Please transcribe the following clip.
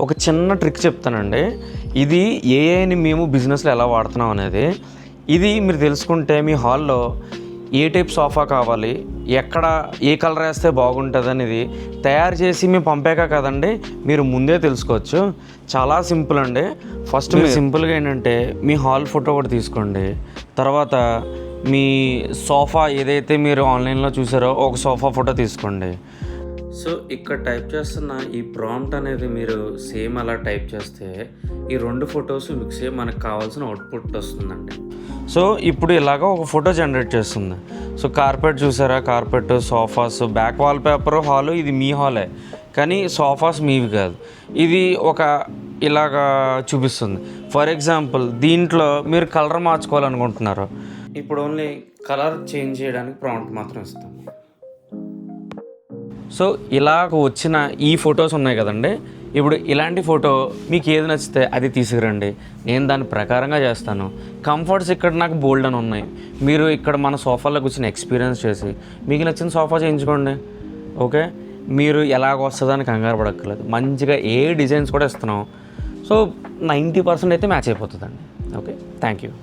ఒక చిన్న ట్రిక్ చెప్తానండి. ఇది ఏఐని మేము బిజినెస్లో ఎలా వాడుతున్నాం అనేది. ఇది మీరు తెలుసుకుంటే మీ హాల్లో ఏ టైప్ సోఫా కావాలి, ఎక్కడ ఏ కలర్ వేస్తే బాగుంటుంది అనేది తయారు చేసి మేము పంపాక కదండి మీరు ముందే తెలుసుకోవచ్చు. చాలా సింపుల్ అండి. ఫస్ట్ మీరు సింపుల్గా ఏంటంటే మీ హాల్ ఫోటో ఒకటి తీసుకోండి. తర్వాత మీ సోఫా ఏదైతే మీరు ఆన్లైన్లో చూసారో ఒక సోఫా ఫోటో తీసుకోండి. సో ఇక్కడ టైప్ చేస్తున్న ఈ ప్రాంప్ట్ అనేది మీరు సేమ్ అలా టైప్ చేస్తే ఈ 2 ఫొటోస్ మిక్స్ అయ్యి మనకు కావాల్సిన అవుట్పుట్ వస్తుందండి. సో ఇప్పుడు ఇలాగ ఒక ఫోటో జనరేట్ చేస్తుంది. సో కార్పెట్ చూసారా, carpet, sofas, back wall paper, hall ఇది మీ హాలే కానీ సోఫాస్ మీవి కాదు. ఇది ఒక ఇలాగా చూపిస్తుంది. ఫర్ ఎగ్జాంపుల్ దీంట్లో మీరు కలర్ మార్చుకోవాలనుకుంటున్నారు. ఇప్పుడు ఓన్లీ కలర్ చేంజ్ చేయడానికి ప్రాంప్ట్ మాత్రం ఇస్తాం. సో ఇలాగ వచ్చిన ఈ ఫొటోస్ ఉన్నాయి కదండి, ఇప్పుడు ఇలాంటి ఫోటో మీకు ఏది నచ్చితే అది తీసుకురండి. నేను దాని ప్రకారంగా చేస్తాను. కంఫర్ట్స్ ఇక్కడ నాకు బోల్డ్ అని ఉన్నాయి. మీరు ఇక్కడ మన సోఫాలో కూర్చొని ఎక్స్పీరియన్స్ చేసి మీకు నచ్చిన సోఫా చేయించుకోండి. ఓకే, మీరు ఎలాగ వస్తుందని కంగారు పడక్కర్లేదు. మంచిగా ఏ డిజైన్స్ కూడా ఇస్తున్నాం. సో 90% అయితే మ్యాచ్ అయిపోతుందండి. Okay, thank you.